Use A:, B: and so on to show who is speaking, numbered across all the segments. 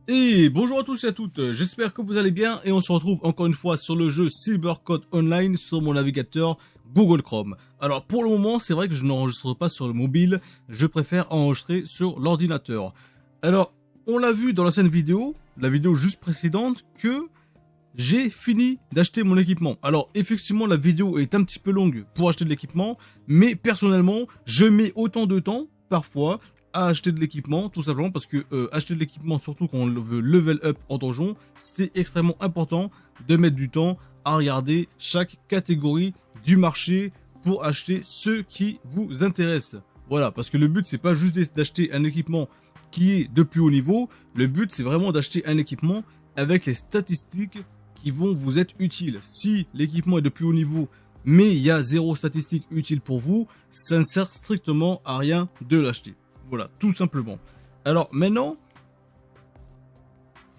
A: Et bonjour à tous et à toutes, j'espère que vous allez bien et on se retrouve encore une fois sur le jeu Cybercode Online sur mon navigateur Google Chrome. Alors pour le moment c'est vrai que je n'enregistre pas sur le mobile, je préfère enregistrer sur l'ordinateur. Alors on l'a vu dans l'ancienne vidéo, la vidéo juste précédente, que j'ai fini d'acheter mon équipement. Alors effectivement la vidéo est un petit peu longue pour acheter de l'équipement, mais personnellement je mets autant de temps parfois à acheter de l'équipement, tout simplement parce que acheter de l'équipement, surtout quand on veut level up en donjon, c'est extrêmement important de mettre du temps à regarder chaque catégorie du marché pour acheter ce qui vous intéresse. Voilà, parce que le but c'est pas juste d'acheter un équipement qui est de plus haut niveau, le but c'est vraiment d'acheter un équipement avec les statistiques qui vont vous être utiles. Si l'équipement est de plus haut niveau, mais il y a zéro statistique utile pour vous, ça ne sert strictement à rien de l'acheter. Voilà, tout simplement. Alors maintenant,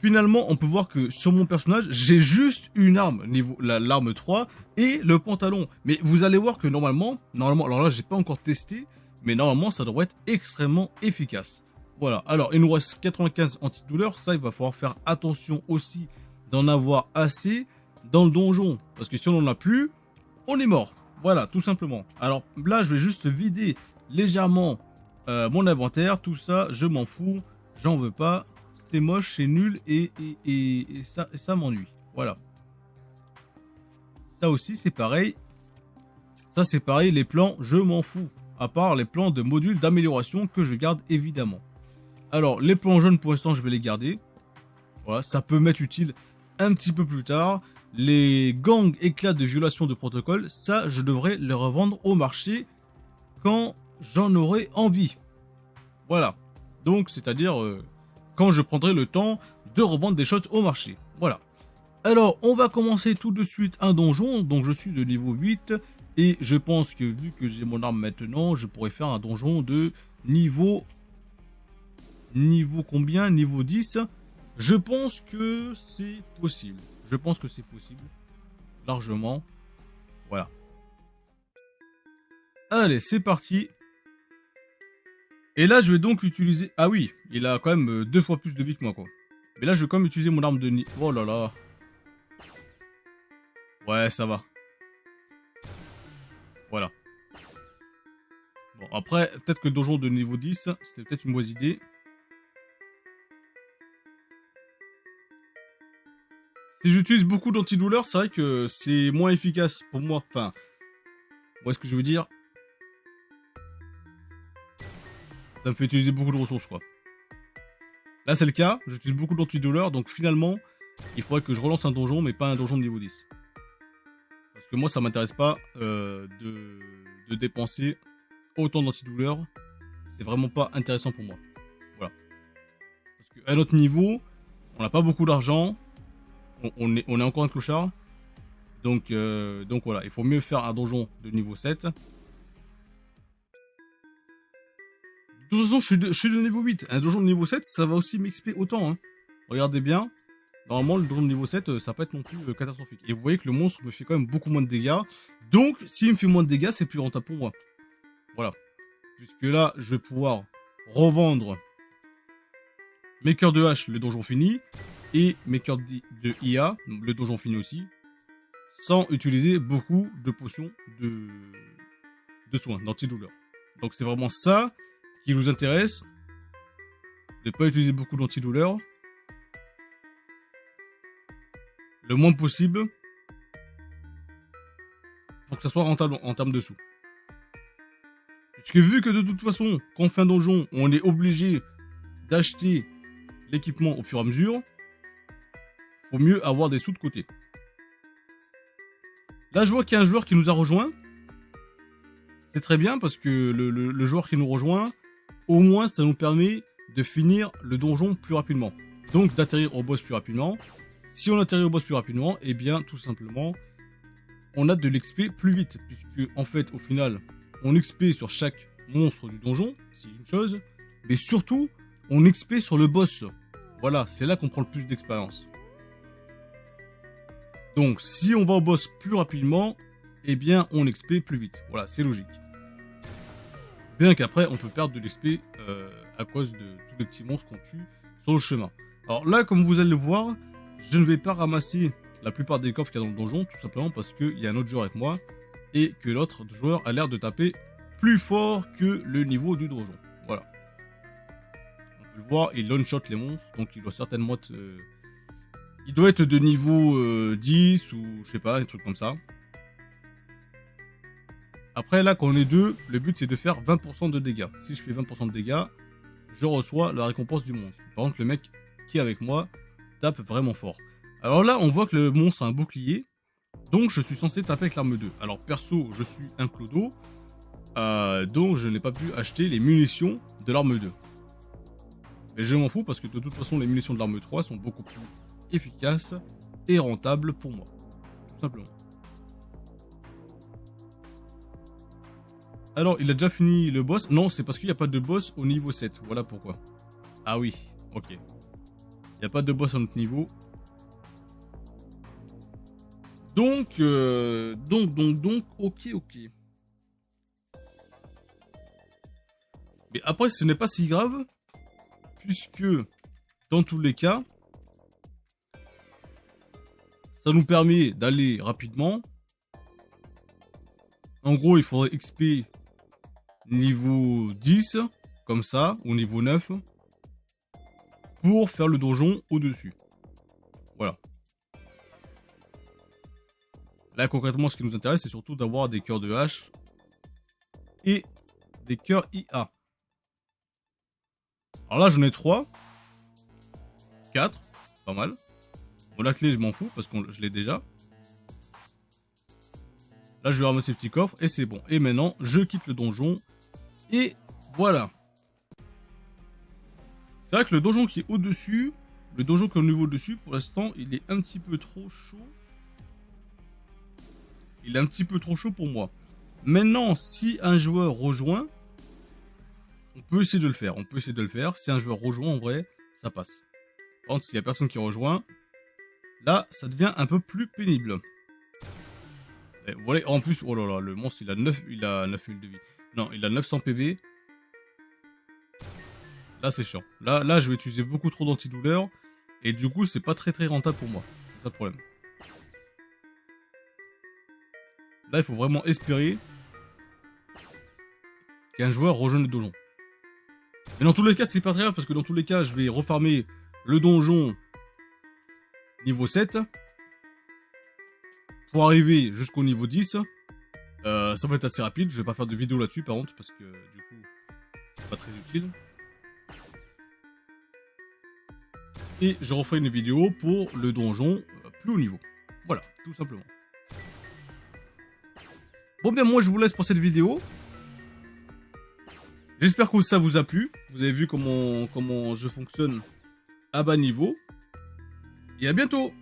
A: finalement, on peut voir que sur mon personnage, j'ai juste une arme, niveau l'arme 3, et le pantalon. Mais vous allez voir que normalement, alors là, j'ai pas encore testé, mais normalement, ça devrait être extrêmement efficace. Voilà, alors il nous reste 95 antidouleurs, ça, il va falloir faire attention aussi d'en avoir assez dans le donjon. Parce que si on n'en a plus, on est mort. Voilà, tout simplement. Alors là, je vais juste vider légèrement mon inventaire, tout ça, je m'en fous, j'en veux pas, c'est moche, c'est nul et ça m'ennuie. Voilà. Ça aussi, c'est pareil. Ça, c'est pareil, les plans, je m'en fous. À part les plans de modules d'amélioration que je garde évidemment. Alors, les plans jaunes, pour l'instant, je vais les garder. Voilà, ça peut m'être utile un petit peu plus tard. Les gangs éclats de violation de protocole, ça, je devrais les revendre au marché quand j'en aurai envie. Voilà. Donc, c'est-à-dire quand je prendrai le temps de revendre des choses au marché. Voilà. Alors, on va commencer tout de suite un donjon. Donc, je suis de niveau 8. Et je pense que vu que j'ai mon arme maintenant, je pourrais faire un donjon de niveau... Niveau combien? Niveau 10. Je pense que c'est possible. Je pense que c'est possible. Largement. Voilà. Allez, c'est parti. Et là, je vais donc utiliser... Ah oui, il a quand même 2 fois plus de vie que moi, quoi. Mais là, je vais quand même utiliser mon arme de... Oh là là. Ouais, ça va. Voilà. Bon, après, peut-être que le donjon de niveau 10, c'était peut-être une mauvaise idée. Si j'utilise beaucoup d'antidouleurs, c'est vrai que c'est moins efficace pour moi. Enfin, où est-ce que je veux dire? Ça me fait utiliser beaucoup de ressources, quoi. Là, c'est le cas. J'utilise beaucoup d'antidouleurs, donc finalement, il faudrait que je relance un donjon, mais pas un donjon de niveau 10. Parce que moi, ça m'intéresse pas de dépenser autant d'antidouleurs. C'est vraiment pas intéressant pour moi. Voilà. Parce qu'à notre niveau, on n'a pas beaucoup d'argent. On est encore un clochard. Donc voilà, il faut mieux faire un donjon de niveau 7. De toute façon, je suis de niveau 8. Un donjon de niveau 7, ça va aussi m'XP autant. Hein. Regardez bien. Normalement, le donjon de niveau 7, ça va pas être non plus catastrophique. Et vous voyez que le monstre me fait quand même beaucoup moins de dégâts. Donc, s'il me fait moins de dégâts, c'est plus rentable pour moi. Voilà. Puisque là, je vais pouvoir revendre mes cœurs de hache, le donjon fini, et mes cœurs de IA, le donjon fini aussi, sans utiliser beaucoup de potions de soins, d'antidouleur. Donc c'est vraiment ça qui vous intéresse, de ne pas utiliser beaucoup d'antidouleur, le moins possible, pour que ça soit rentable en termes de sous. Puisque vu que de toute façon, quand on fait un donjon, on est obligé d'acheter l'équipement au fur et à mesure, faut mieux avoir des sous de côté. Là, je vois qu'il y a un joueur qui nous a rejoint. C'est très bien parce que le joueur qui nous rejoint, au moins, ça nous permet de finir le donjon plus rapidement. Donc, d'atterrir au boss plus rapidement. Si on atterrit au boss plus rapidement, eh bien, tout simplement, on a de l'XP plus vite. Puisque, en fait, au final, on XP sur chaque monstre du donjon, c'est une chose. Mais surtout, on XP sur le boss. Voilà, c'est là qu'on prend le plus d'expérience. Donc, si on va au boss plus rapidement, eh bien, on XP plus vite. Voilà, c'est logique. Bien qu'après, on peut perdre de l'XP à cause de tous les petits monstres qu'on tue sur le chemin. Alors là, comme vous allez le voir, je ne vais pas ramasser la plupart des coffres qu'il y a dans le donjon, tout simplement parce qu'il y a un autre joueur avec moi, et que l'autre joueur a l'air de taper plus fort que le niveau du donjon. Voilà. On peut le voir, il one-shot les monstres, donc il doit certainement être... il doit être de niveau 10 ou je sais pas, un truc comme ça. Après là, quand on est deux, le but c'est de faire 20% de dégâts. Si je fais 20% de dégâts, je reçois la récompense du monstre. Par contre, le mec qui est avec moi tape vraiment fort. Alors là, on voit que le monstre a un bouclier, donc je suis censé taper avec l'arme 2. Alors perso, je suis un clodo, donc je n'ai pas pu acheter les munitions de l'arme 2. Mais je m'en fous parce que de toute façon, les munitions de l'arme 3 sont beaucoup plus efficaces et rentables pour moi. Tout simplement. Alors, il a déjà fini le boss? Non, c'est parce qu'il n'y a pas de boss au niveau 7. Voilà pourquoi. Ah oui, ok. Il n'y a pas de boss à notre niveau. Donc, ok. Mais après, ce n'est pas si grave, puisque, dans tous les cas, ça nous permet d'aller rapidement. En gros, il faudrait XP niveau 10, comme ça, ou niveau 9, pour faire le donjon au-dessus. Voilà. Là, concrètement, ce qui nous intéresse, c'est surtout d'avoir des cœurs de hache et des cœurs IA. Alors là, j'en ai 3. 4, c'est pas mal. Bon, la clé, je m'en fous, parce que je l'ai déjà. Là, je vais ramasser le petit coffre, et c'est bon. Et maintenant, je quitte le donjon. Et voilà. C'est vrai que le donjon qui est au-dessus, le donjon qui est au niveau dessus, pour l'instant, il est un petit peu trop chaud. Il est un petit peu trop chaud pour moi. Maintenant, si un joueur rejoint, on peut essayer de le faire. Si un joueur rejoint, en vrai, ça passe. Par contre, s'il n'y a personne qui rejoint, là, ça devient un peu plus pénible. Et voilà, en plus, oh là là, le monstre, il a 9000 de vie. Non, il a 900 PV. Là, c'est chiant. Là, je vais utiliser beaucoup trop d'antidouleur. Et du coup, c'est pas très rentable pour moi. C'est ça le problème. Là, il faut vraiment espérer qu'un joueur rejoigne le donjon. Mais dans tous les cas, c'est pas très grave, parce que dans tous les cas, je vais refarmer le donjon niveau 7. Pour arriver jusqu'au niveau 10. Ça va être assez rapide. Je vais pas faire de vidéo là-dessus, par contre, parce que du coup, c'est pas très utile. Et je referai une vidéo pour le donjon plus haut niveau. Voilà, tout simplement. Bon bien, moi je vous laisse pour cette vidéo. J'espère que ça vous a plu. Vous avez vu comment je fonctionne à bas niveau. Et à bientôt!